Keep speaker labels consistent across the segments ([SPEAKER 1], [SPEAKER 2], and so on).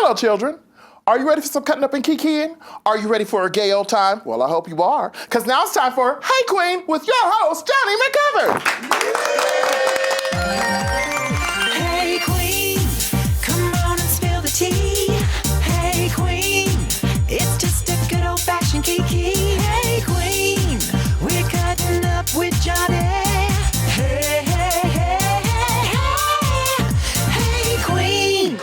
[SPEAKER 1] Hello, children. Are you ready for some cutting up and kikiing? Are you ready for a gay old time? Well, I hope you are, because now it's time for Hey Qween with your host, Jonny McGovern.
[SPEAKER 2] Hey Qween, come on and spill the tea. Hey Qween, it's just a good old-fashioned kiki. Hey Qween, we're cutting up with Jonny. Hey, hey, hey, hey, hey, hey Qween.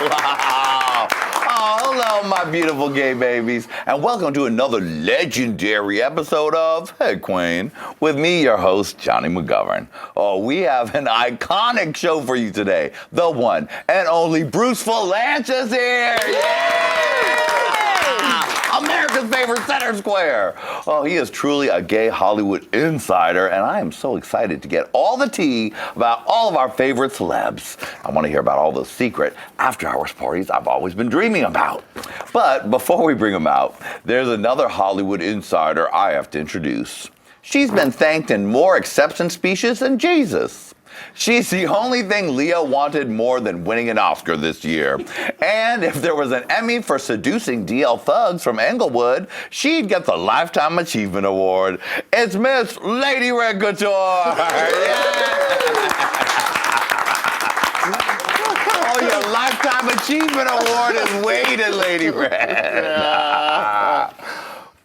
[SPEAKER 3] Wow. Oh, hello, my beautiful gay babies, and welcome to another legendary episode of Hey Qween with me, your host, Jonny McGovern. Oh, we have an iconic show for you today. The one and only Bruce Vilanch is here. Yeah! America's favorite center square. Oh, he is truly a gay Hollywood insider, and I am so excited to get all the tea about all of our favorite celebs. I want to hear about all those secret after-hours parties I've always been dreaming about. But before we bring them out, there's another Hollywood insider I have to introduce. She's been thanked in more acceptance speeches than Jesus. She's the only thing Leo wanted more than winning an Oscar this year. And if there was an Emmy for seducing DL thugs from Englewood, she'd get the Lifetime Achievement Award. It's Miss Lady Red Couture. Oh, your Lifetime Achievement Award is waiting, Lady Red.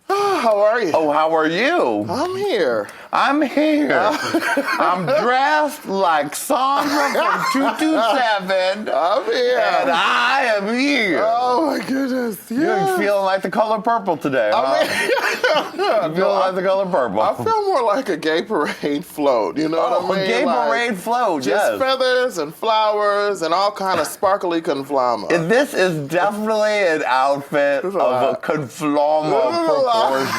[SPEAKER 1] How are you?
[SPEAKER 3] Oh, how are you?
[SPEAKER 1] I'm here.
[SPEAKER 3] I'm here. I'm dressed like Sandra from 227.
[SPEAKER 1] I'm here.
[SPEAKER 3] And I am here.
[SPEAKER 1] Oh my goodness. Yeah.
[SPEAKER 3] You're feeling like the color purple today, huh? You feeling like the color purple?
[SPEAKER 1] I feel more like a gay parade float, you know what I mean?
[SPEAKER 3] A gay
[SPEAKER 1] Like,
[SPEAKER 3] parade float,
[SPEAKER 1] just
[SPEAKER 3] yes.
[SPEAKER 1] feathers and flowers and all kind of sparkly conflama.
[SPEAKER 3] This is definitely an outfit of a conflama proportions.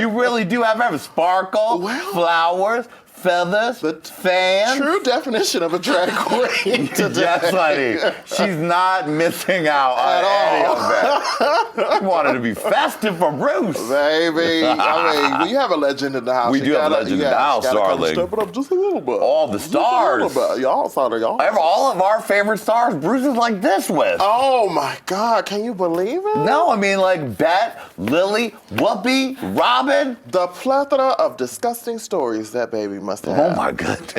[SPEAKER 3] You really do have everything. Sparkle, flowers, feathers, fans.
[SPEAKER 1] True definition of a drag queen today.
[SPEAKER 3] Yes, honey. She's not missing out on any of that. We wanted to be festive for Bruce.
[SPEAKER 1] Baby, I mean, we have a legend in the house.
[SPEAKER 3] We do have a legend in the house, darling.
[SPEAKER 1] Step it up just a little bit.
[SPEAKER 3] All the stars.
[SPEAKER 1] Just a little bit. Y'all saw it, y'all.
[SPEAKER 3] All of our favorite stars, Bruce is like this with.
[SPEAKER 1] Oh my God, can you believe it?
[SPEAKER 3] No, I mean like Bet, Lily, Whoopi, Robin.
[SPEAKER 1] The plethora of disgusting stories that baby must have.
[SPEAKER 3] Oh my goodness.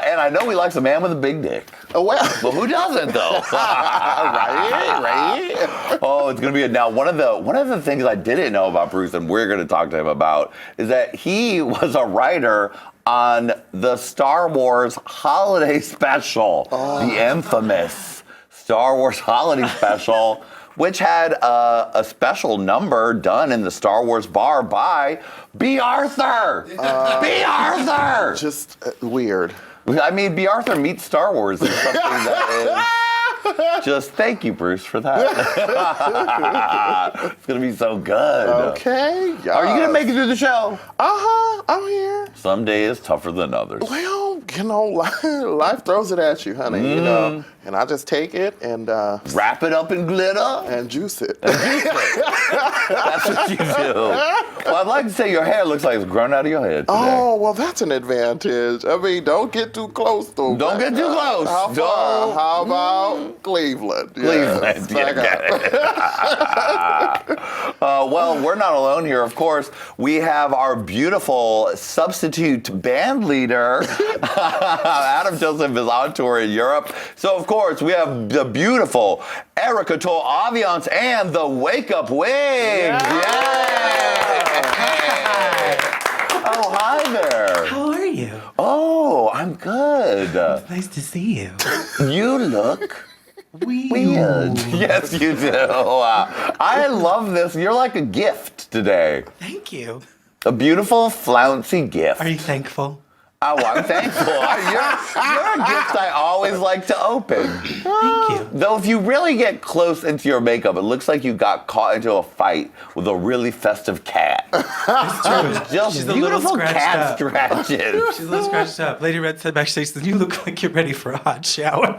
[SPEAKER 3] And I know we like a man with a big dick.
[SPEAKER 1] Well.
[SPEAKER 3] But who doesn't though?
[SPEAKER 1] right.
[SPEAKER 3] Oh, it's gonna be now one of the things I didn't know about Bruce, and we're gonna talk to him about, is that he was a writer on the Star Wars holiday special, the infamous Star Wars holiday special, which had a special number done in the Star Wars bar by B. Arthur. B. Arthur.
[SPEAKER 1] Just weird.
[SPEAKER 3] I mean, B. Arthur meets Star Wars is something that is just, thank you, Bruce, for that. It's going to be so good.
[SPEAKER 1] Okay. Yes.
[SPEAKER 3] Are you going to make it through the show?
[SPEAKER 1] Uh-huh. I'm here.
[SPEAKER 3] Some days tougher than others.
[SPEAKER 1] Well, you know, life throws it at you, honey, you know. And I just take it and
[SPEAKER 3] wrap it up in glitter
[SPEAKER 1] and juice it.
[SPEAKER 3] That's what you do. Well, I'd like to say your hair looks like it's grown out of your head today.
[SPEAKER 1] Oh, well, that's an advantage. I mean, don't get too close to.
[SPEAKER 3] Don't get too close.
[SPEAKER 1] How about Cleveland?
[SPEAKER 3] Cleveland.
[SPEAKER 1] Yes,
[SPEAKER 3] well, we're not alone here, of course. We have our beautiful substitute band leader. Adam Joseph is on tour in Europe. So, of course, we have the beautiful Erica Toll Aviance and the Wake Up Wig. Oh, hi there.
[SPEAKER 4] How are you?
[SPEAKER 3] Oh, I'm good.
[SPEAKER 4] Nice to see you.
[SPEAKER 3] You look
[SPEAKER 4] weird.
[SPEAKER 3] Yes, you do. I love this. You're like a gift today.
[SPEAKER 4] Thank you.
[SPEAKER 3] A beautiful, flouncy gift.
[SPEAKER 4] Are you thankful?
[SPEAKER 3] Oh, I'm thankful. You're a gift I always like to open.
[SPEAKER 4] Thank you.
[SPEAKER 3] Though if you really get close into your makeup, it looks like you got caught into a fight with a really festive cat.
[SPEAKER 4] It's true.
[SPEAKER 3] Just
[SPEAKER 4] She's a little
[SPEAKER 3] beautiful
[SPEAKER 4] scratched
[SPEAKER 3] cat
[SPEAKER 4] up.
[SPEAKER 3] scratches.
[SPEAKER 4] She's a little scratched up. Lady Red said backstage that you look like you're ready for a hot shower.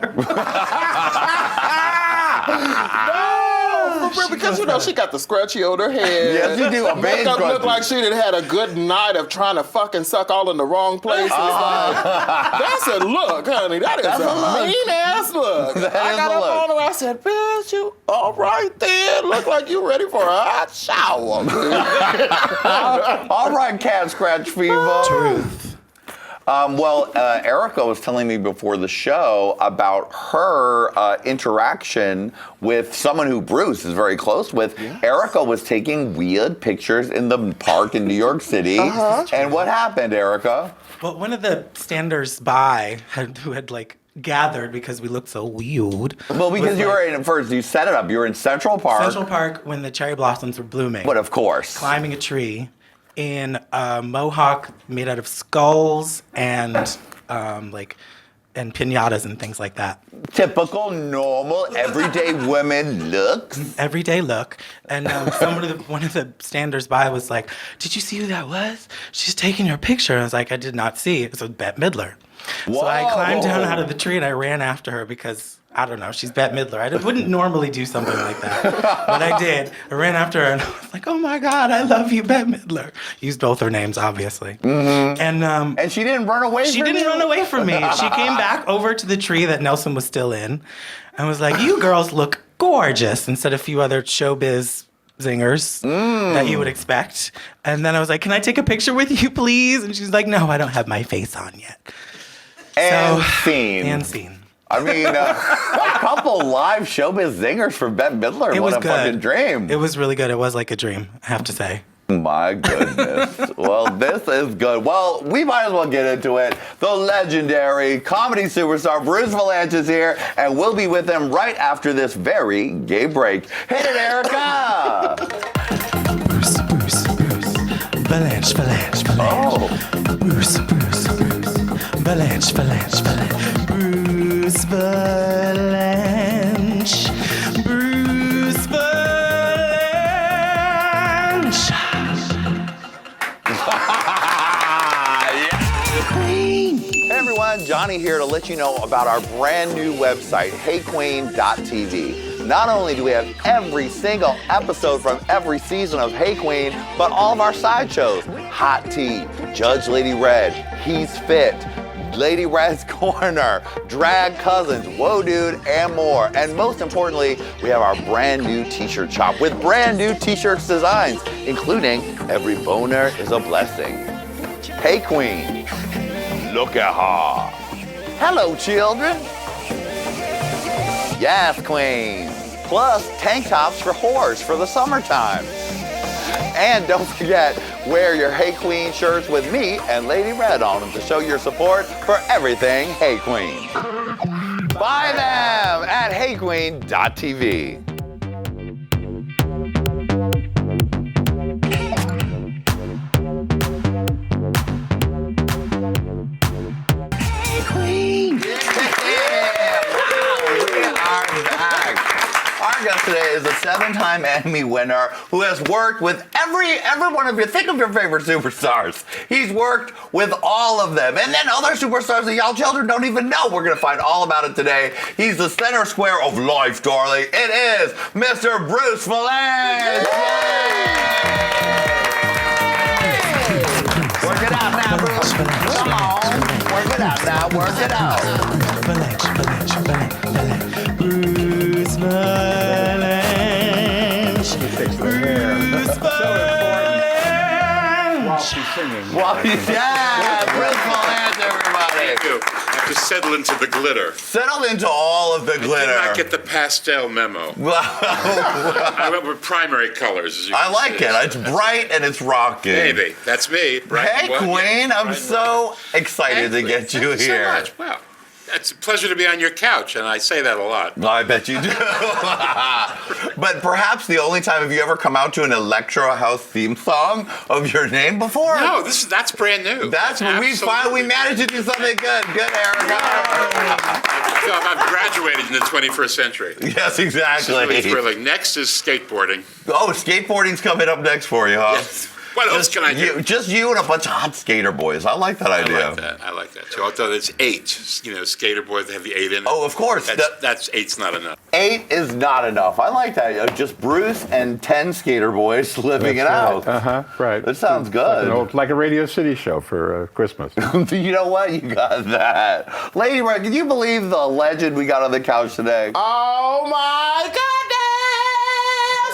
[SPEAKER 1] No, for real, because you know she got the scrunchie on her head.
[SPEAKER 3] Yes, you do. A big
[SPEAKER 1] Makeup look
[SPEAKER 3] scrunchie.
[SPEAKER 1] like she done had a good night of trying to fucking suck all in the wrong places. Like, that's a look, honey. That is
[SPEAKER 3] That's a look.
[SPEAKER 1] mean ass look.
[SPEAKER 3] That
[SPEAKER 1] I
[SPEAKER 3] is
[SPEAKER 1] got
[SPEAKER 3] a
[SPEAKER 1] up
[SPEAKER 3] look.
[SPEAKER 1] on her. I said, "Bitch, you all right there? Look like you ready for a hot shower."
[SPEAKER 3] All right, cat scratch fever.
[SPEAKER 4] Truth.
[SPEAKER 3] Erica was telling me before the show about her interaction with someone who Bruce is very close with.
[SPEAKER 1] Yes.
[SPEAKER 3] Erica was taking weird pictures in the park in New York City. And what happened, Erica?
[SPEAKER 4] Well, one of the standers-by who had like gathered because we looked so weird.
[SPEAKER 3] Well, because
[SPEAKER 4] was,
[SPEAKER 3] you
[SPEAKER 4] like,
[SPEAKER 3] were in, first, you set it up. You were in Central Park.
[SPEAKER 4] Central Park when the cherry blossoms were blooming.
[SPEAKER 3] But of course.
[SPEAKER 4] Climbing a tree in a mohawk made out of skulls and and pinatas and things like that.
[SPEAKER 3] Typical, normal, everyday women looks.
[SPEAKER 4] Everyday look. And one of the standers-by was like, "Did you see who that was? She's taking your picture." And I was like, "I did not see. It was Bette Midler." So I climbed down out of the tree and I ran after her because, I don't know, she's Bette Midler. I wouldn't normally do something like that, but I did. I ran after her and I was like, "Oh my God, I love you, Bette Midler." Used both her names, obviously.
[SPEAKER 3] Mm-hmm.
[SPEAKER 4] And
[SPEAKER 3] she didn't run away from you?
[SPEAKER 4] She didn't run away from me. She came back over to the tree that Nelson was still in and was like, "You girls look gorgeous," and said a few other showbiz zingers that you would expect. And then I was like, "Can I take a picture with you, please?" And she's like, "No, I don't have my face on yet."
[SPEAKER 3] And
[SPEAKER 4] So-
[SPEAKER 3] scene.
[SPEAKER 4] And scene.
[SPEAKER 3] I mean, a couple live showbiz zingers for Bette Midler.
[SPEAKER 4] It
[SPEAKER 3] What
[SPEAKER 4] was
[SPEAKER 3] a
[SPEAKER 4] good.
[SPEAKER 3] fucking dream.
[SPEAKER 4] It was really good. It was like a dream, I have to say.
[SPEAKER 3] My goodness. Well, this is good. Well, we might as well get into it. The legendary comedy superstar Bruce Vilanch is here, and we'll be with him right after this very gay break. Hit it, Erica!
[SPEAKER 4] Bruce. Vilanch.
[SPEAKER 3] Oh.
[SPEAKER 4] Bruce. Vilanch. Bruce Vilanch. Bruce Vilanch.
[SPEAKER 3] Hey everyone, Johnny here to let you know about our brand new website, HeyQween.tv. Not only do we have every single episode from every season of Hey Qween, but all of our side shows, Hot Tea, Judge Lady Red, He's Fit, Lady Red's Corner, Drag Cousins, Whoa Dude, and more. And most importantly, we have our brand new t-shirt shop with brand new t-shirts designs, including Every Boner is a Blessing. Hey Qween, look at her. Hello children. Yes, Queen. Plus tank tops for whores for the summertime. And don't forget, wear your Hey Qween shirts with me and Lady Red on them to show your support for everything Hey Qween. Buy them at HeyQween.tv. Hey Qween! Yeah! Wow, we are back. Our guest today is a 7-time Emmy winner who has worked with every one of you. Think of your favorite superstars. He's worked with all of them. And then other superstars that y'all children don't even know. We're going to find all about it today. He's the center square of life, darling. It is Mr. Bruce Vilanch. Work it out now, Bruce. Come on. Work it out now. Work it out.
[SPEAKER 4] Vilanch. Bruce Vilanch. Bruce Vilanch.
[SPEAKER 5] She's singing.
[SPEAKER 3] Well, yeah, Bruce Vilanch, everybody.
[SPEAKER 5] You have to settle into the glitter.
[SPEAKER 3] Settle into all of the
[SPEAKER 5] Did
[SPEAKER 3] glitter.
[SPEAKER 5] not get the pastel memo. I went with primary colors. As you
[SPEAKER 3] I
[SPEAKER 5] can
[SPEAKER 3] like
[SPEAKER 5] see.
[SPEAKER 3] it. It's bright and it's rocking.
[SPEAKER 5] Baby, that's me. Bright
[SPEAKER 3] Hey,
[SPEAKER 5] and well,
[SPEAKER 3] Qween,
[SPEAKER 5] yeah,
[SPEAKER 3] I'm
[SPEAKER 5] bright and
[SPEAKER 3] so excited to
[SPEAKER 5] well.
[SPEAKER 3] get you
[SPEAKER 5] Thank
[SPEAKER 3] here.
[SPEAKER 5] so much. Wow. It's a pleasure to be on your couch, and I say that a lot.
[SPEAKER 3] I bet you do. But perhaps the only time have you ever come out to an Electro House theme song of your name before?
[SPEAKER 5] No, that's brand new.
[SPEAKER 3] That's when we finally managed to do something good. Good, Erica.
[SPEAKER 5] So I've graduated in the 21st century.
[SPEAKER 3] Yes,
[SPEAKER 5] This is really
[SPEAKER 3] exactly.
[SPEAKER 5] thrilling. Next is skateboarding.
[SPEAKER 3] Oh, skateboarding's coming up next for you, huh?
[SPEAKER 5] Yes. What else can I do?
[SPEAKER 3] Just you and a bunch of hot skater boys. I like that idea.
[SPEAKER 5] I like that too. Although it's 8, you know, skater boys that have the 8 in it.
[SPEAKER 3] Oh, of course.
[SPEAKER 5] That's 8's not enough.
[SPEAKER 3] 8 is not enough. I like that. Just Bruce and 10 skater boys living it out.
[SPEAKER 6] Right.
[SPEAKER 3] That sounds good.
[SPEAKER 6] Like a Radio City show for Christmas.
[SPEAKER 3] You know what? You got that. Lady Red, can you believe the legend we got on the couch today?
[SPEAKER 1] Oh my goodness!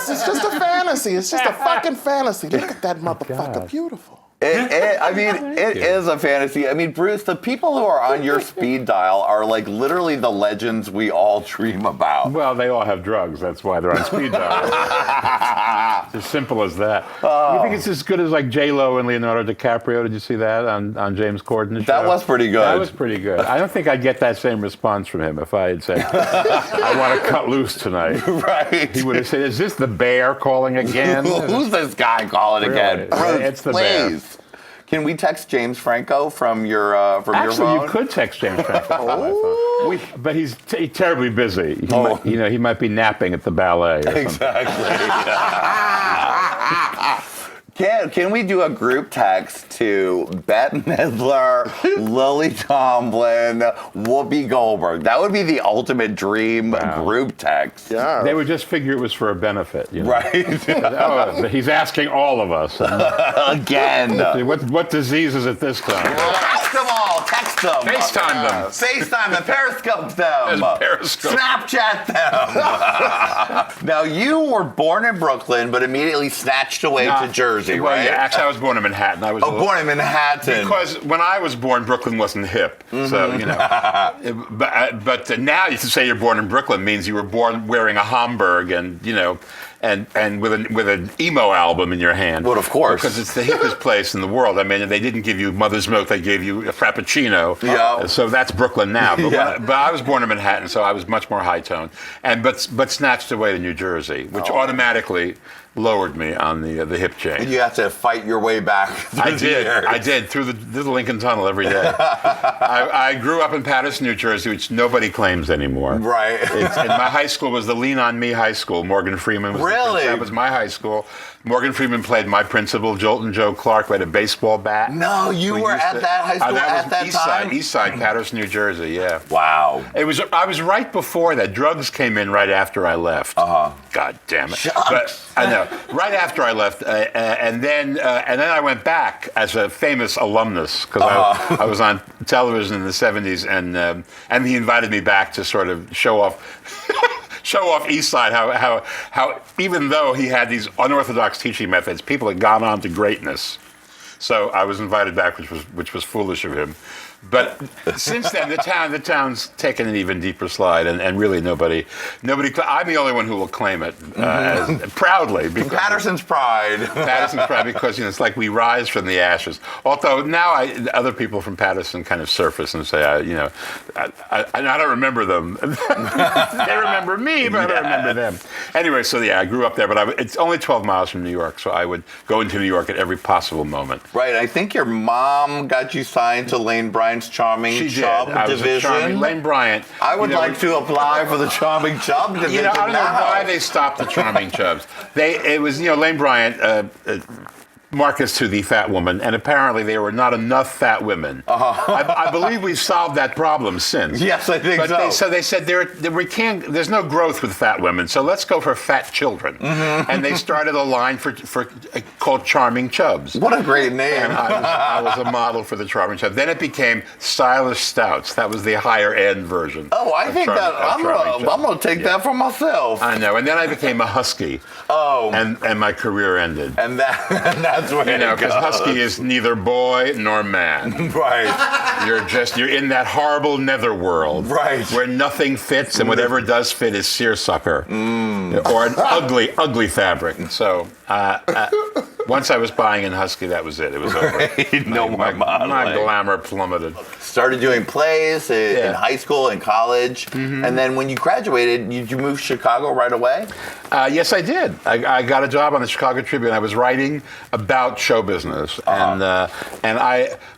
[SPEAKER 1] It's just a fantasy. It's just a fucking fantasy. Look at that motherfucker, beautiful.
[SPEAKER 3] It is a fantasy. I mean, Bruce, the people who are on your speed dial are like literally the legends we all dream about.
[SPEAKER 6] Well, they all have drugs. That's why they're on speed dial. It's as simple as that. You think it's as good as like J-Lo and Leonardo DiCaprio? Did you see that on James Corden's show?
[SPEAKER 3] That was pretty good.
[SPEAKER 6] That was pretty good. I don't think I'd get that same response from him if I had said, I want to cut loose tonight.
[SPEAKER 3] Right.
[SPEAKER 6] He would have said, is this the bear calling again?
[SPEAKER 3] Who's this guy calling again? Bruce,
[SPEAKER 6] It's the
[SPEAKER 3] please.
[SPEAKER 6] bear.
[SPEAKER 3] Can we text James Franco from your your phone?
[SPEAKER 6] Actually, you could text James Franco. But he's terribly busy. He might be napping at the ballet. Or something.
[SPEAKER 3] Exactly. Can we do a group text to Bette Midler, Lily Tomlin, Whoopi Goldberg? That would be the ultimate dream group text.
[SPEAKER 1] Yeah.
[SPEAKER 6] They would just figure it was for a benefit. You know?
[SPEAKER 3] Right.
[SPEAKER 6] Oh, he's asking all of us.
[SPEAKER 3] Again.
[SPEAKER 6] What disease is it this time?
[SPEAKER 3] Text them all. Text them.
[SPEAKER 6] FaceTime them.
[SPEAKER 3] FaceTime them. Periscope them.
[SPEAKER 6] Periscope.
[SPEAKER 3] Snapchat them. Now, you were born in Brooklyn, but immediately snatched away to Jersey,
[SPEAKER 6] Well,
[SPEAKER 3] right?
[SPEAKER 6] yeah, actually, I was born in Manhattan.
[SPEAKER 3] Born in Manhattan.
[SPEAKER 6] Because when I was born, Brooklyn wasn't hip. So, you know. but now you can say you're born in Brooklyn means you were born wearing a Homburg and, you know, and with an emo album in your hand.
[SPEAKER 3] Well, of course.
[SPEAKER 6] Because it's the hippest place in the world. I mean, they didn't give you mother's milk, they gave you a Frappuccino.
[SPEAKER 3] Yeah.
[SPEAKER 6] So that's Brooklyn now. But,
[SPEAKER 3] Yeah.
[SPEAKER 6] but I was born in Manhattan, so I was much more high-toned. But snatched away to New Jersey, which automatically lowered me on the hip chain.
[SPEAKER 3] You have to fight your way back through the years.
[SPEAKER 6] I did, through the Lincoln Tunnel every day. I grew up in Paterson, New Jersey, which nobody claims anymore.
[SPEAKER 3] Right.
[SPEAKER 6] And my high school was the Lean On Me High School. Morgan Freeman was that was my high school. Morgan Freeman played my principal, Jolton Joe Clark, who had a baseball bat.
[SPEAKER 3] No, you were at that high school at that time?
[SPEAKER 6] East Side, Paterson, New Jersey, yeah.
[SPEAKER 3] Wow.
[SPEAKER 6] I was right before that. Drugs came in right after I left. God damn it. But I know. Right after I left, and then I went back as a famous alumnus because I was on television in the 70s, and he invited me back to sort of show off East Side how even though he had these unorthodox teaching methods, people had gone on to greatness. So I was invited back, which was foolish of him. But since then, the town's taken an even deeper slide, and really nobody. I'm the only one who will claim it proudly.
[SPEAKER 3] Patterson's pride.
[SPEAKER 6] Patterson's pride, because it's like we rise from the ashes. Although now other people from Paterson kind of surface and say, I don't remember them. They remember me, but I don't remember them. Anyway, so yeah, I grew up there, but it's only 12 miles from New York, so I would go into New York at every possible moment.
[SPEAKER 3] Right. I think your mom got you signed to Lane Bryant's Charming Chub division.
[SPEAKER 6] Lane Bryant.
[SPEAKER 3] I would like to apply for the Charming Chub division.
[SPEAKER 6] I don't know why they stopped the Charming Chubs. It was Lane Bryant markets to the fat woman, and apparently there were not enough fat women. I believe we've solved that problem since.
[SPEAKER 3] Yes, I think so.
[SPEAKER 6] They said there's no growth with fat women, so let's go for fat children. And they started a line called Charming Chubs.
[SPEAKER 3] What a great name.
[SPEAKER 6] And I was a model for the Charming Chubs. Then it became Stylish Stouts. That was the higher end version.
[SPEAKER 3] Oh, I think I'm going to take that for myself.
[SPEAKER 6] I know. And then I became a husky.
[SPEAKER 3] Oh.
[SPEAKER 6] And my career ended.
[SPEAKER 3] And that's where
[SPEAKER 6] because husky is neither boy nor man.
[SPEAKER 3] Right.
[SPEAKER 6] You're in that horrible netherworld.
[SPEAKER 3] Right.
[SPEAKER 6] Where nothing fits, and whatever does fit is seersucker. Or an ugly fabric. So once I was buying in husky, that was it. It was over.
[SPEAKER 3] No more modeling.
[SPEAKER 6] My glamour plummeted.
[SPEAKER 3] Started doing plays in high school and college. And then when you graduated, did you move to Chicago right away?
[SPEAKER 6] Yes, I did. I got a job on the Chicago Tribune. I was writing about show business,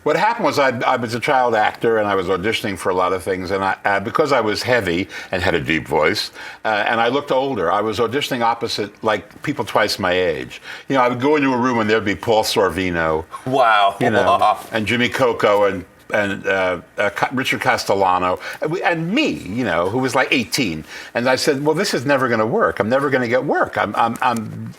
[SPEAKER 6] what happened was I was a child actor, and I was auditioning for a lot of things, and because I was heavy and had a deep voice, and I looked older, I was auditioning opposite like people twice my age. I would go into a room and there'd be Paul Sorvino,
[SPEAKER 3] Wow.
[SPEAKER 6] you know, and Jimmy Coco and Richard Castellano, and me, you know, who was like 18. And I said, well, this is never going to work. I'm never going to get work. I'm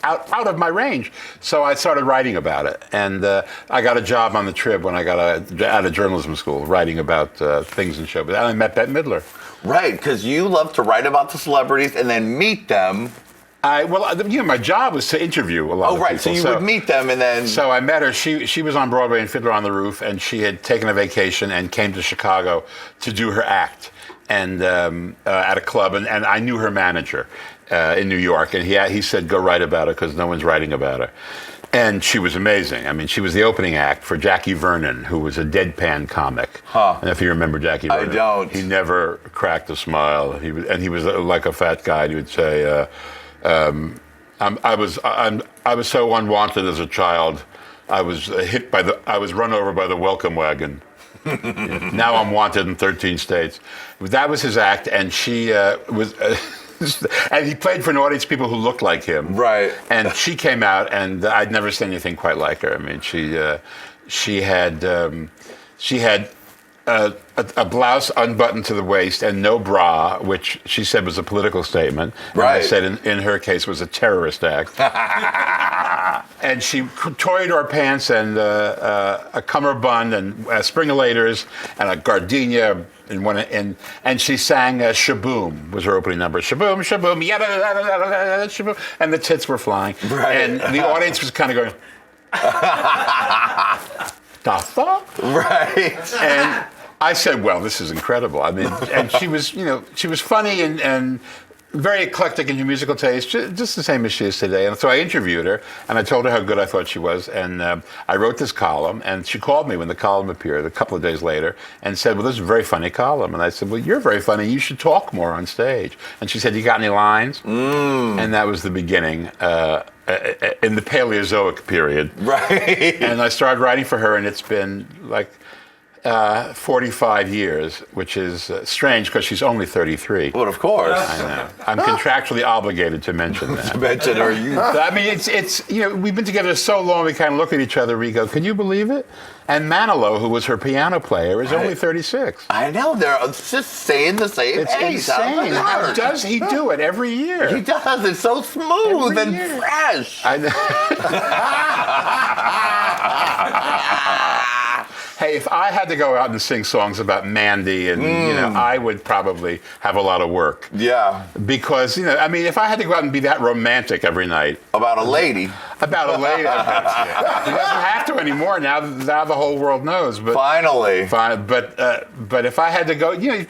[SPEAKER 6] out of my range. So I started writing about it. And I got a job on the Trib when I got out of journalism school, writing about things in show. But I met Bette Midler.
[SPEAKER 3] Right, because you love to write about the celebrities and then meet them.
[SPEAKER 6] My job was to interview a lot of people.
[SPEAKER 3] Oh, right, so you would meet them and then...
[SPEAKER 6] So I met her. She was on Broadway in Fiddler on the Roof, and she had taken a vacation and came to Chicago to do her act and at a club, and I knew her manager in New York, and he said, go write about her because no one's writing about her. And she was amazing. I mean, she was the opening act for Jackie Vernon, who was a deadpan comic. Huh. And if you remember Jackie Vernon.
[SPEAKER 3] I don't.
[SPEAKER 6] He never cracked a smile. He was like a fat guy. He would say... I was so unwanted as a child. I was run over by the welcome wagon. Now I'm wanted in 13 states. That was his act, and she was, and he played for an audience of people who looked like him.
[SPEAKER 3] Right.
[SPEAKER 6] And she came out, and I'd never seen anything quite like her. I mean, she had a blouse unbuttoned to the waist and no bra, which she said was a political statement.
[SPEAKER 3] Right.
[SPEAKER 6] And I said in her case was a terrorist act. And she toyed her pants and a cummerbund and springalators and a gardenia and she sang Shaboom was her opening number. Shaboom, shaboom, yada, yada, yada, shaboom, and the tits were flying. Right. And the audience was kind of going, the fuck? Right. And I said, well, this is incredible. I mean, and she was funny and very eclectic in her musical taste, just the same as she is today. And so I interviewed her, and I told her how good I thought she was. And I wrote this column, and she called me when the column appeared a couple of days later and said, well, this is a very funny column. And I said, well, you're very funny. You should talk more on stage. And she said, you got any lines? And that was the beginning. In the Paleozoic period. Right. And I started writing for her, and it's been like 45 years, which is strange because she's only 33.
[SPEAKER 3] Well, of course.
[SPEAKER 6] I know. I'm contractually obligated to mention that.
[SPEAKER 3] To mention her youth.
[SPEAKER 6] I mean, it's we've been together so long, we kind of look at each other, we go, can you believe it? And Manilow, who was her piano player, is only 36.
[SPEAKER 3] I know, they're just saying the same
[SPEAKER 6] It's
[SPEAKER 3] age.
[SPEAKER 6] insane. How does he do it every year?
[SPEAKER 3] He does. It's so smooth
[SPEAKER 6] Every
[SPEAKER 3] and
[SPEAKER 6] year.
[SPEAKER 3] fresh.
[SPEAKER 6] I know. Hey, if I had to go out and sing songs about Mandy and, I would probably have a lot of work.
[SPEAKER 3] Yeah.
[SPEAKER 6] Because, I mean, if I had to go out and be that romantic every night.
[SPEAKER 3] About a lady.
[SPEAKER 6] About a lady. He doesn't have to anymore now the whole world knows. But
[SPEAKER 3] Finally.
[SPEAKER 6] But if I had to go, I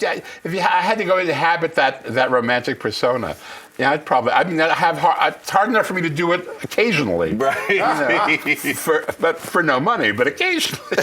[SPEAKER 6] had to go inhabit that romantic persona. Yeah, it's hard enough for me to do it occasionally.
[SPEAKER 3] Right.
[SPEAKER 6] But for no money, but occasionally.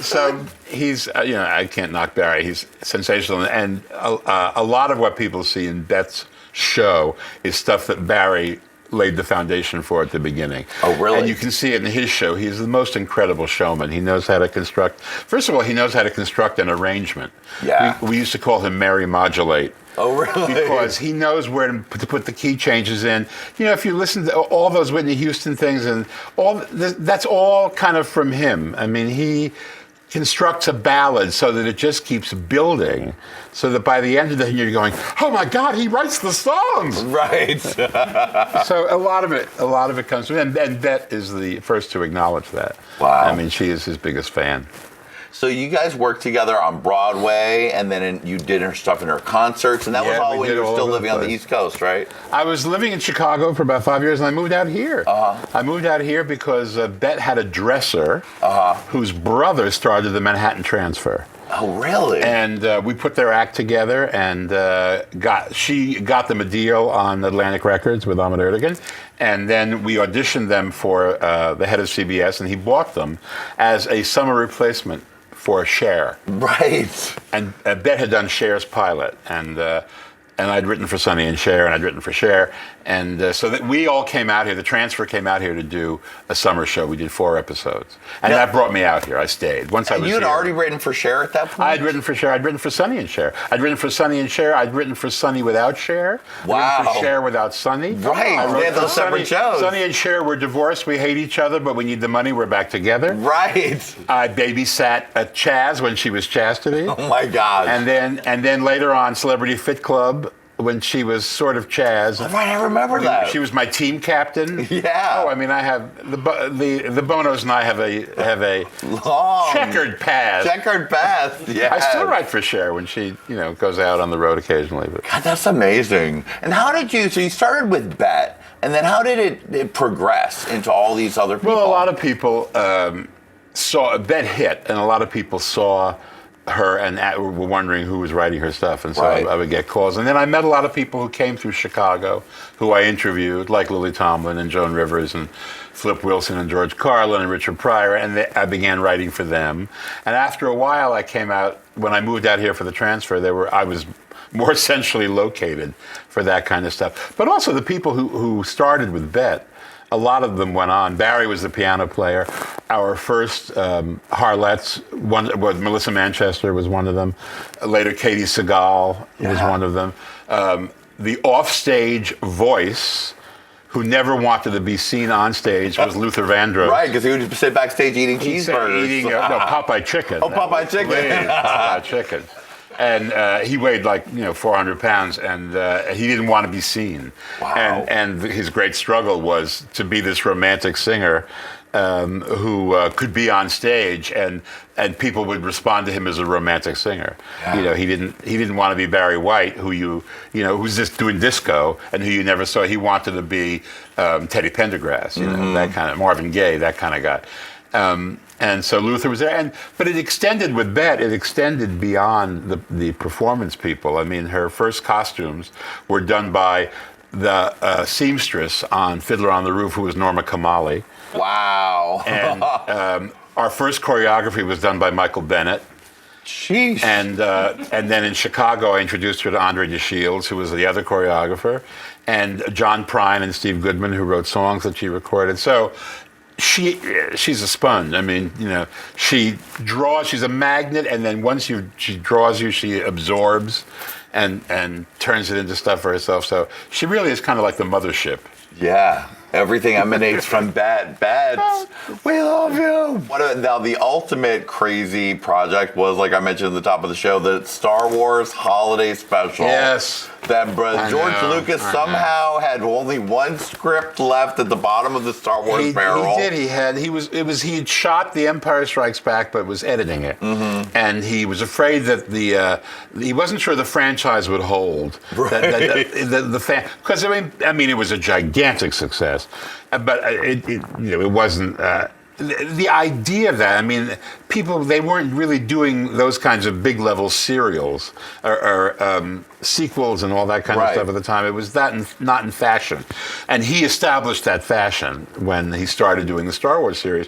[SPEAKER 6] So he's, I can't knock Barry. He's sensational. And a lot of what people see in Bette's show is stuff that Barry laid the foundation for at the beginning.
[SPEAKER 3] Oh, really?
[SPEAKER 6] And you can see it in his show. He's the most incredible showman. He knows how to construct, first of all, he knows how to construct an arrangement.
[SPEAKER 3] Yeah.
[SPEAKER 6] We used to call him Mary Modulate.
[SPEAKER 3] Oh, really?
[SPEAKER 6] Because he knows where to put the key changes in. If you listen to all those Whitney Houston things and that's all kind of from him. I mean, he constructs a ballad so that it just keeps building, so that by the end of the thing you're going, oh my God, he writes the songs.
[SPEAKER 3] Right.
[SPEAKER 6] So a lot of it comes from him, and Bette is the first to acknowledge that.
[SPEAKER 3] Wow.
[SPEAKER 6] I mean, she is his biggest fan.
[SPEAKER 3] So you guys worked together on Broadway, and then you did her stuff in her concerts, and that was all when you were still living on the East Coast, right?
[SPEAKER 6] I was living in Chicago for about 5 years, and I moved out here. I moved out here because Bette had a dresser whose brother started the Manhattan Transfer.
[SPEAKER 3] Oh, really?
[SPEAKER 6] And we put their act together, and she got them a deal on Atlantic Records with Ahmet Ertegun, and then we auditioned them for the head of CBS, and he bought them as a summer replacement for Cher.
[SPEAKER 3] Right.
[SPEAKER 6] And Bette had done Cher's pilot, and I'd written for Sonny and Cher, and I'd written for Cher, And so that we all came out here. The transfer came out here to do a summer show. We did 4 episodes, and that brought me out here. I stayed. Once I was
[SPEAKER 3] you had
[SPEAKER 6] here,
[SPEAKER 3] already written for Cher at that point?
[SPEAKER 6] I had written for Cher. I'd written for Sonny and Cher. I'd written for Sonny and Cher. I'd written for Sonny without Cher.
[SPEAKER 3] Wow.
[SPEAKER 6] I'd written for Cher without Sonny.
[SPEAKER 3] Right.
[SPEAKER 6] I wrote
[SPEAKER 3] They had
[SPEAKER 6] for
[SPEAKER 3] those separate shows.
[SPEAKER 6] Sonny and Cher were divorced. We hate each other, but we need the money. We're back together.
[SPEAKER 3] Right.
[SPEAKER 6] I babysat Chaz when she was Chastity.
[SPEAKER 3] Oh my God.
[SPEAKER 6] And then later on, Celebrity Fit Club, when she was sort of Chaz.
[SPEAKER 3] Oh, right, I remember that.
[SPEAKER 6] She was my team captain.
[SPEAKER 3] Yeah.
[SPEAKER 6] Oh, I mean, I have the Bonos and I have a
[SPEAKER 3] Long
[SPEAKER 6] checkered past.
[SPEAKER 3] Checkered past. Yeah.
[SPEAKER 6] I still write for Cher when she, goes out on the road occasionally. But
[SPEAKER 3] God, that's amazing. And how did you? So you started with Bet, and then how did it progress into all these other people?
[SPEAKER 6] well, a lot of people saw Bet hit, and a lot of people saw her and were wondering who was writing her stuff, and so
[SPEAKER 3] Right.
[SPEAKER 6] I would get calls. And then I met a lot of people who came through Chicago, who I interviewed, like Lily Tomlin and Joan Rivers and Flip Wilson and George Carlin and Richard Pryor, and I began writing for them. And after a while, I came out, when I moved out here for the transfer, I was more centrally located for that kind of stuff. But also the people who started with Bet, a lot of them went on. Barry was the piano player. Our first Harlettes, Melissa Manchester was one of them. Later, Katie Segal was one of them. The offstage voice, who never wanted to be seen on stage, was Luther Vandross.
[SPEAKER 3] Right, because he would just sit backstage eating
[SPEAKER 6] He'd say
[SPEAKER 3] cheeseburgers.
[SPEAKER 6] eating Popeye chicken.
[SPEAKER 3] Oh, Popeye chicken.
[SPEAKER 6] Popeye chicken. And he weighed 400 pounds, and he didn't want to be seen.
[SPEAKER 3] Wow.
[SPEAKER 6] And his great struggle was to be this romantic singer who could be on stage, and people would respond to him as a romantic singer.
[SPEAKER 3] Yeah.
[SPEAKER 6] He didn't want to be Barry White, who's just doing disco, and who you never saw. He wanted to be Teddy Pendergrass, that kind of Marvin Gaye, that kind of guy. And so Luther was there, but it extended with Bet. It extended beyond the performance people. I mean, her first costumes were done by the seamstress on Fiddler on the Roof, who was Norma Kamali.
[SPEAKER 3] Wow.
[SPEAKER 6] And our first choreography was done by Michael Bennett.
[SPEAKER 3] Sheesh.
[SPEAKER 6] And then in Chicago, I introduced her to Andre DeShields, who was the other choreographer, and John Prine and Steve Goodman, who wrote songs that she recorded. So she's a sponge. I mean, she draws. She's a magnet, and then once she draws you, she absorbs and turns it into stuff for herself. So she really is kind of like the mothership.
[SPEAKER 3] Yeah. Everything emanates from Bet. We love you. Now, the ultimate crazy project was, like I mentioned at the top of the show, the Star Wars Holiday Special.
[SPEAKER 6] Yes.
[SPEAKER 3] That George Lucas somehow had only one script left at the bottom of the Star Wars barrel.
[SPEAKER 6] He did. He had shot The Empire Strikes Back, but was editing it, and he was afraid that he wasn't sure the franchise would hold.
[SPEAKER 3] Right.
[SPEAKER 6] Because I mean, it was a gigantic success, but it wasn't. The idea of that, I mean, they weren't really doing those kinds of big level serials or sequels and all that kind of stuff at the time. It was not in fashion. And he established that fashion when he started doing the Star Wars series.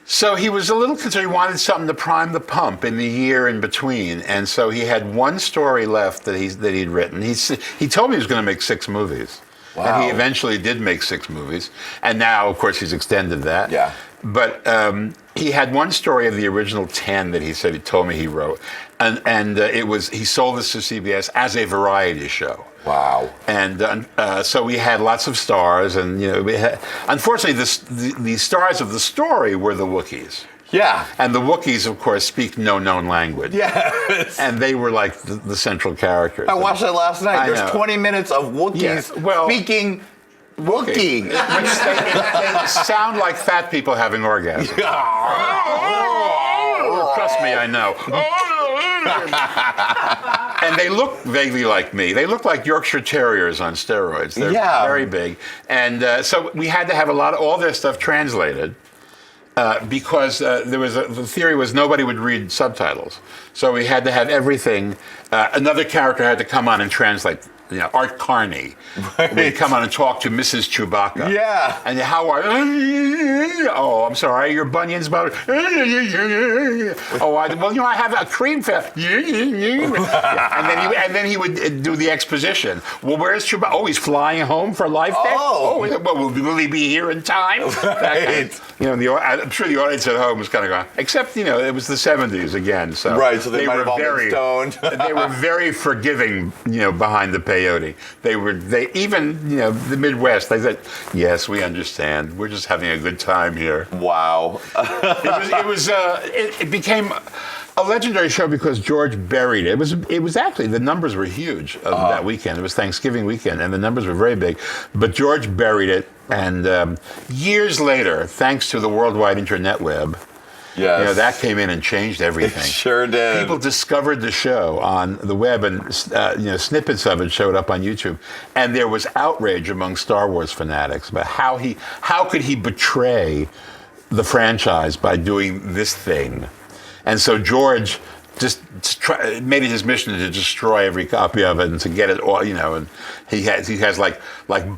[SPEAKER 6] So he was a little concerned. He wanted something to prime the pump in the year in between. And so he had one story left that he'd written. He told me he was going to make 6 movies. Wow. And he eventually did make 6 movies. And now, of course, he's extended that.
[SPEAKER 3] Yeah.
[SPEAKER 6] But he had one story of the original 10 that he told me he wrote. And he sold this to CBS as a variety show.
[SPEAKER 3] Wow.
[SPEAKER 6] And so we had lots of stars. And, unfortunately, the stars of the story were the Wookiees.
[SPEAKER 3] Yeah.
[SPEAKER 6] And the Wookiees, of course, speak no known language.
[SPEAKER 3] Yes.
[SPEAKER 6] And they were like the central characters.
[SPEAKER 3] I watched it last night.
[SPEAKER 6] I
[SPEAKER 3] There's
[SPEAKER 6] know.
[SPEAKER 3] 20 minutes of Wookiees speaking Wookiee.
[SPEAKER 6] Which they sound like fat people having orgasms. Trust me, I know. And they look vaguely like me. They look like Yorkshire Terriers on steroids. They're very big. And so we had to have all their stuff translated. Because the theory was nobody would read subtitles. So we had to have everything. Another character had to come on and translate Art Carney would come on and talk to Mrs. Chewbacca.
[SPEAKER 3] Yeah.
[SPEAKER 6] And how are oh, I'm sorry, your bunions about I have a cream fat. and then he would do the exposition. Well, where's Chewbacca? Oh, he's flying home for Life Day.
[SPEAKER 3] Oh.
[SPEAKER 6] Will he be here in time?
[SPEAKER 3] Right.
[SPEAKER 6] I'm sure the audience at home was kind of going, except, it was the 70s again. So
[SPEAKER 3] right, so they might have all been stoned.
[SPEAKER 6] They were very forgiving, behind the peyote. Even the Midwest, they said, yes, we understand. We're just having a good time here.
[SPEAKER 3] Wow.
[SPEAKER 6] It became a legendary show because George buried it. It was actually, the numbers were huge that weekend. It was Thanksgiving weekend, and the numbers were very big. But George buried it, and years later, thanks to the World Wide Internet Web,
[SPEAKER 3] yes.
[SPEAKER 6] That came in and changed everything.
[SPEAKER 3] It sure did.
[SPEAKER 6] People discovered the show on the web, and snippets of it showed up on YouTube. And there was outrage among Star Wars fanatics about how could he betray the franchise by doing this thing. And so George just made it his mission to destroy every copy of it and to get it all, and he has like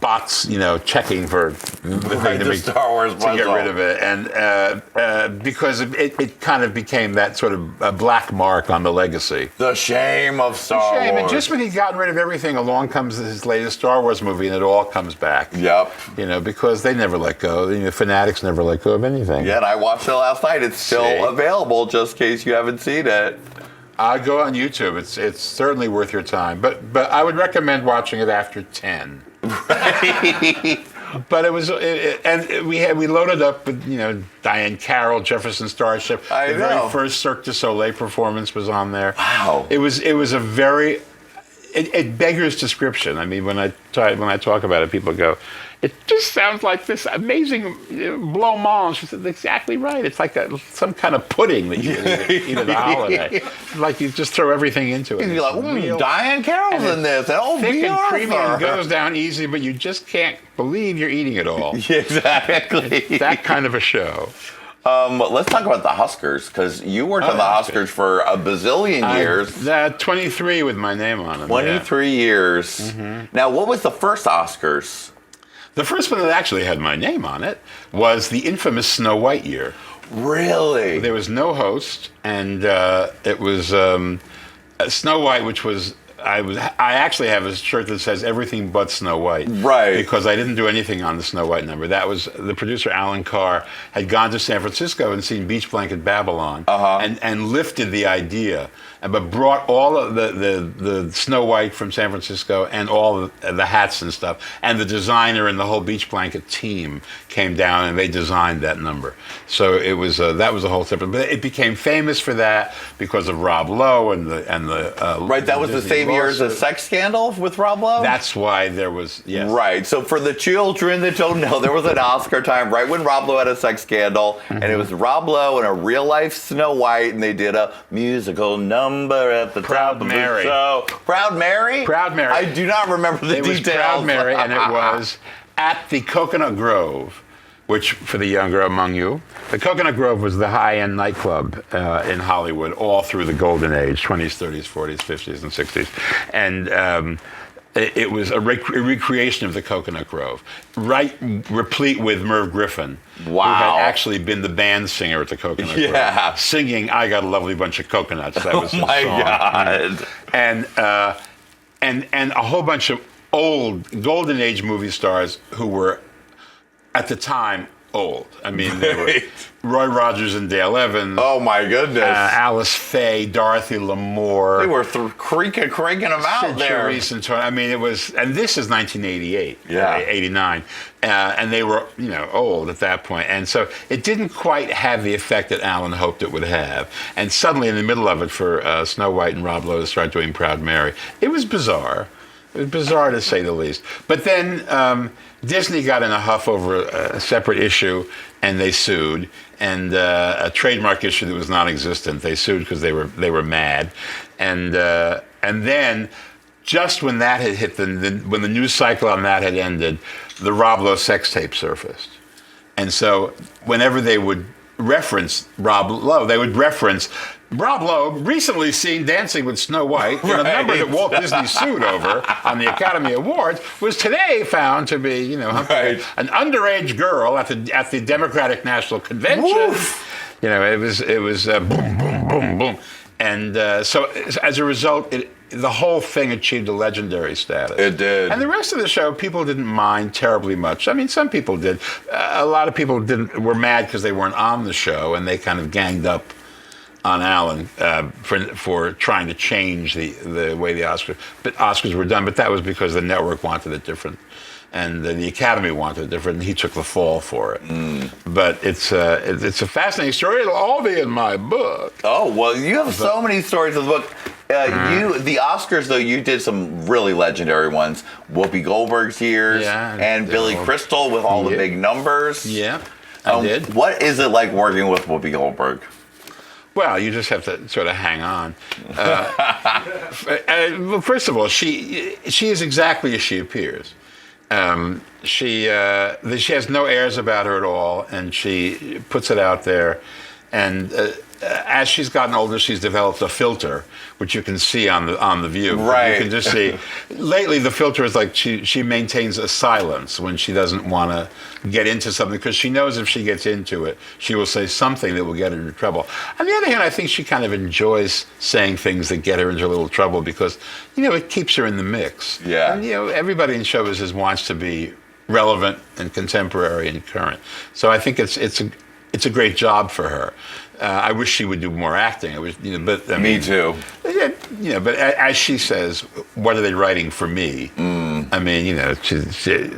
[SPEAKER 6] bots, checking for the thing to
[SPEAKER 3] Star Wars
[SPEAKER 6] to get rid of it, and because it kind of became that sort of black mark on the legacy.
[SPEAKER 3] The shame of Star Wars.
[SPEAKER 6] And just when he'd gotten rid of everything, along comes his latest Star Wars movie, and it all comes back.
[SPEAKER 3] Yep.
[SPEAKER 6] Because they never let go. Fanatics never let go of anything.
[SPEAKER 3] Yeah, and I watched it last night. It's still available, just in case you haven't seen it.
[SPEAKER 6] I'd go on YouTube. It's certainly worth your time, but I would recommend watching it after 10. But it was, we loaded up with Diane Carroll, Jefferson Starship. The very first Cirque du Soleil performance was on there.
[SPEAKER 3] Wow!
[SPEAKER 6] It was a very, it beggars description. I mean, when I talk about it, people go, it just sounds like this amazing blancmange. That's exactly right. It's like some kind of pudding that you eat at a holiday. Like you just throw everything into it.
[SPEAKER 3] You're like, Diane Carroll's in this.
[SPEAKER 6] Thick and creamy and goes down easy, but you just can't believe you're eating it all.
[SPEAKER 3] Exactly.
[SPEAKER 6] That kind of a show.
[SPEAKER 3] Let's talk about the Huskers, because you worked on the Huskers for a bazillion years.
[SPEAKER 6] 23 with my name on them.
[SPEAKER 3] 23 years. Mm-hmm. Now, what was the first Oscars?
[SPEAKER 6] The first one that actually had my name on it was the infamous Snow White year.
[SPEAKER 3] Really?
[SPEAKER 6] There was no host, and it was Snow White, which was I actually have a shirt that says everything but Snow White.
[SPEAKER 3] Right.
[SPEAKER 6] Because I didn't do anything on the Snow White number. That was the producer Alan Carr had gone to San Francisco and seen Beach Blanket Babylon and lifted the idea, but brought all of the Snow White from San Francisco and all the hats and stuff, and the designer and the whole Beach Blanket team came down and they designed that number. So it was that was a whole separate. But it became famous for that because of Rob Lowe and the
[SPEAKER 3] right. That was the same year as the sex scandal with Rob Lowe.
[SPEAKER 6] That's why there was
[SPEAKER 3] right. So for the children that don't know, there was an Oscar time right when Rob Lowe had a sex scandal, and it was Rob Lowe and a real life Snow White, and they did a musical number at the top of the show. Proud Mary.
[SPEAKER 6] Proud Mary.
[SPEAKER 3] I do not remember the details.
[SPEAKER 6] It was Proud Mary, and it was at the Coconut Grove, which, for the younger among you, the Coconut Grove was the high-end nightclub in Hollywood all through the golden age, 20s, 30s, 40s, 50s, and 60s. And it was a recreation of the Coconut Grove, replete with Merv Griffin,
[SPEAKER 3] wow,
[SPEAKER 6] who had actually been the band singer at the Coconut Grove, singing "I Got a Lovely Bunch of Coconuts." That was his song.
[SPEAKER 3] God.
[SPEAKER 6] And a whole bunch of old golden age movie stars who were at the time old. I mean, they were Roy Rogers and Dale Evans.
[SPEAKER 3] Oh my goodness!
[SPEAKER 6] Alice Faye, Dorothy Lamour.
[SPEAKER 3] They were cranking them out there.
[SPEAKER 6] I mean, it was, and this is 1988, 89, and they were, old at that point, and so it didn't quite have the effect that Alan hoped it would have. And suddenly, in the middle of it, for Snow White and Rob Lowe to start doing Proud Mary, it was bizarre. It was bizarre to say the least. But then Disney got in a huff over a separate issue, and they sued. And a trademark issue that was non-existent, they sued because they were mad. And then, just when that had hit, when the news cycle on that had ended, the Rob Lowe sex tape surfaced. And so, whenever they would reference Rob Lowe, they would reference Rob Lowe, recently seen dancing with Snow White in a number that Walt Disney sued over on the Academy Awards, was today found to be, an underage girl at the Democratic National Convention. Woof. It was boom, boom, boom, boom, and so as a result, the whole thing achieved a legendary status.
[SPEAKER 3] It did.
[SPEAKER 6] And the rest of the show, people didn't mind terribly much. I mean, some people did. A lot of people were mad because they weren't on the show, and they kind of ganged up on Alan for trying to change the way the Oscars were done. But that was because the network wanted it different, and the Academy wanted it different, and he took the fall for it. But it's a fascinating story. It'll all be in my book.
[SPEAKER 3] Oh, well, you have so many stories in the book. The Oscars, though, you did some really legendary ones. Whoopi Goldberg's years, and Billy Crystal with all the big numbers.
[SPEAKER 6] Yeah, I did.
[SPEAKER 3] What is it like working with Whoopi Goldberg?
[SPEAKER 6] Well, you just have to sort of hang on. Well, first of all, she is exactly as she appears. She has no airs about her at all, and she puts it out there. And as she's gotten older, she's developed a filter, which you can see on the View.
[SPEAKER 3] Right.
[SPEAKER 6] You can just see. Lately, the filter is like she maintains a silence when she doesn't want to get into something, because she knows if she gets into it, she will say something that will get her into trouble. On the other hand, I think she kind of enjoys saying things that get her into a little trouble, because it keeps her in the mix.
[SPEAKER 3] Yeah.
[SPEAKER 6] And everybody in show business wants to be relevant and contemporary and current. So I think it's a great job for her. I wish she would do more acting.
[SPEAKER 3] Me too.
[SPEAKER 6] Yeah, but as she says, what are they writing for me? I mean, she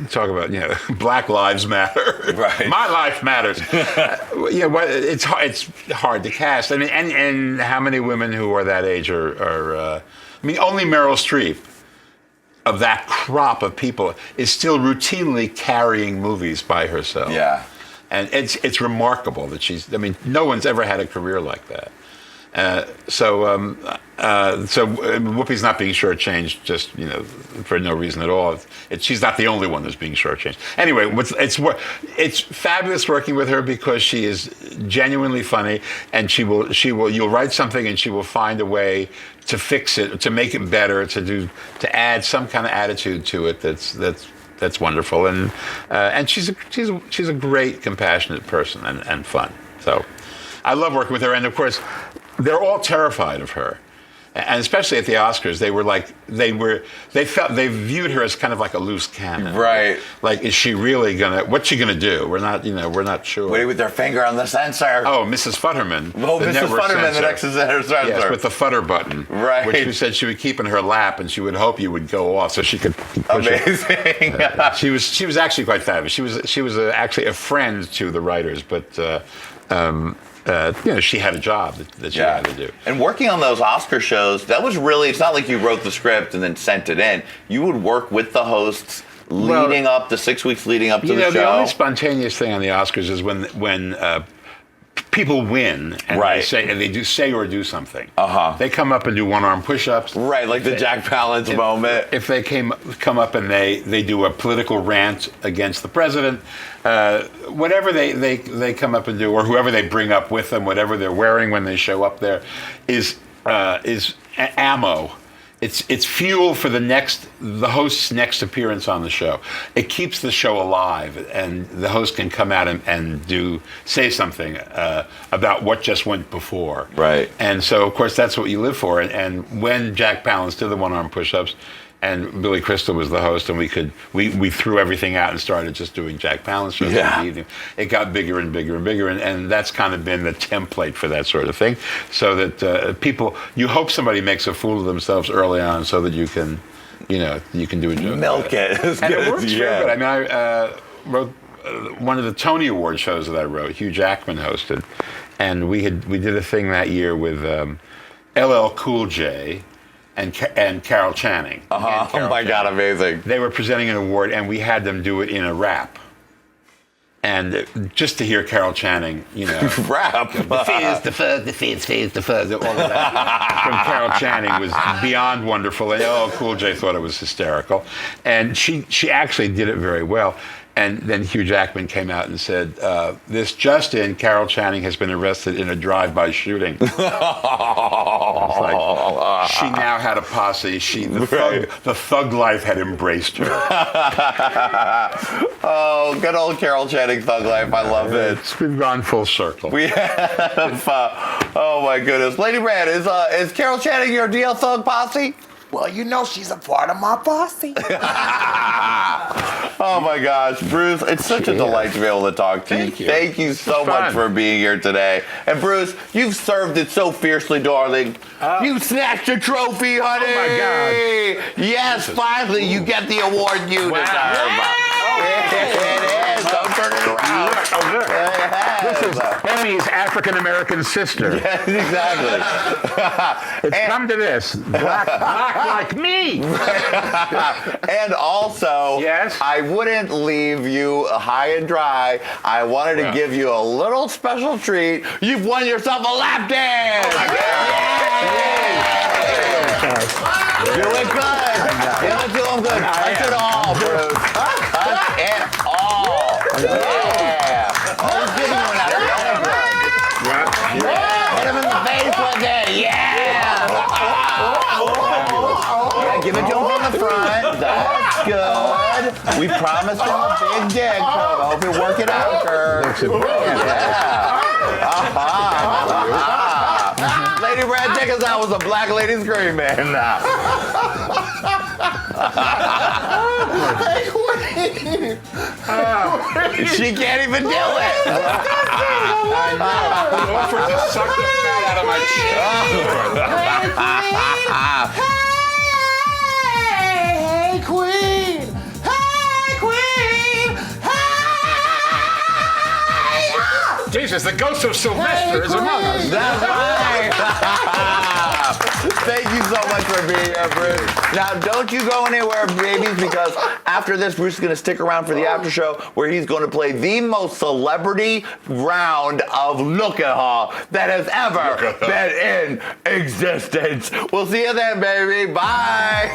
[SPEAKER 6] talk about Black Lives Matter.
[SPEAKER 3] Right.
[SPEAKER 6] My life matters. It's hard to cast. I mean, and how many women who are that age are only Meryl Streep, of that crop of people, is still routinely carrying movies by herself.
[SPEAKER 3] Yeah.
[SPEAKER 6] And it's remarkable that no one's ever had a career like that. So Whoopi's not being shortchanged just, for no reason at all. She's not the only one that's being shortchanged. Anyway, it's fabulous working with her, because she is genuinely funny, and you'll write something and she will find a way to fix it, to make it better, to add some kind of attitude to it that's wonderful, and she's a great, compassionate person and fun. So I love working with her, and of course they're all terrified of her, and especially at the Oscars, they viewed her as kind of like a loose cannon.
[SPEAKER 3] Right.
[SPEAKER 6] Like, is she really what's she gonna do? We're not sure.
[SPEAKER 3] Wait with their finger on the censor.
[SPEAKER 6] Oh, Mrs. Futterman.
[SPEAKER 3] Oh, Mrs. Futterman, the next censor.
[SPEAKER 6] Yes, with the futter button.
[SPEAKER 3] Right.
[SPEAKER 6] Which she said she would keep in her lap, and she would hope you would go off so she could push
[SPEAKER 3] Amazing.
[SPEAKER 6] She was actually quite fabulous. She was actually a friend to the writers, but she had a job that she had to do.
[SPEAKER 3] And working on those Oscar shows, that was really, it's not like you wrote the script and then sent it in. You would work with the hosts leading up, the 6 weeks leading up to the show.
[SPEAKER 6] The only spontaneous thing on the Oscars is when people win and they do say or do something. They come up and do one-arm push-ups.
[SPEAKER 3] Right, like the Jack Palance moment.
[SPEAKER 6] If they come up and they do a political rant against the president, whatever they come up and do, or whoever they bring up with them, whatever they're wearing when they show up there, is ammo. It's fuel for the host's next appearance on the show. It keeps the show alive, and the host can come out and say something about what just went before.
[SPEAKER 3] Right.
[SPEAKER 6] And so, of course, that's what you live for. And when Jack Palance did the one-arm push-ups, and Billy Crystal was the host, and we threw everything out and started just doing Jack Palance shows in the evening. It got bigger and bigger and bigger, and that's kind of been the template for that sort of thing. So that you hope somebody makes a fool of themselves early on, so that you can do a joke.
[SPEAKER 3] Milk it.
[SPEAKER 6] And it works very good. I mean, I wrote one of the Tony Award shows that I wrote. Hugh Jackman hosted, and we did a thing that year with LL Cool J. And Carol Channing.
[SPEAKER 3] Oh my God, amazing.
[SPEAKER 6] They were presenting an award, and we had them do it in a rap. And just to hear Carol Channing,
[SPEAKER 3] rap.
[SPEAKER 6] The fizz, all of that from Carol Channing was beyond wonderful. And LL Cool J thought it was hysterical. And she actually did it very well. And then Hugh Jackman came out and said, this just in, Carol Channing has been arrested in a drive-by shooting. It's like, she now had a posse. The thug life had embraced her.
[SPEAKER 3] Oh, good old Carol Channing thug life. I love it.
[SPEAKER 6] We've gone full circle.
[SPEAKER 3] We have, oh my goodness. Lady Red, is Carol Channing your DL thug posse?
[SPEAKER 1] Well, you know she's a part of my posse.
[SPEAKER 3] Oh my gosh, Bruce, it's such a delight to be able to talk to you. Thank you so much for being here today. And Bruce, you've served it so fiercely, darling. You snatched a trophy, honey.
[SPEAKER 6] Oh my God.
[SPEAKER 3] Yes, finally, you get the award you deserve. It is. Don't turn it around.
[SPEAKER 6] This is Emmy's African-American sister.
[SPEAKER 3] Yes, exactly.
[SPEAKER 6] It's come to this. Black like me.
[SPEAKER 3] And also,
[SPEAKER 6] yes?
[SPEAKER 3] I wouldn't leave you high and dry. I wanted to give you a little special treat. You've won yourself a lap dance. Oh my God. Doing good. You're doing good. Touch it all, Bruce. Touch it all. Yeah. Always giving you an hit him in the face with it. Yeah. Give it to him from the front. That's good. We promised him a big dick, so I hope you work it out, Kurt. Lady Red, take us out with some Black Lady Screaming.
[SPEAKER 1] Hey, Qween.
[SPEAKER 3] She can't even do it.
[SPEAKER 6] Offered to suck the fat out of my chin.
[SPEAKER 1] Hey, Qween. Hey, Qween. Hey.
[SPEAKER 6] Jesus, the ghost of Sylvester is among us.
[SPEAKER 3] That's right. Thank you so much for being here, Bruce. Now, don't you go anywhere, babies, because after this, Bruce is going to stick around for the after show where he's going to play the most celebrity round of Look at Her that has ever been in existence. We'll see you then, baby. Bye.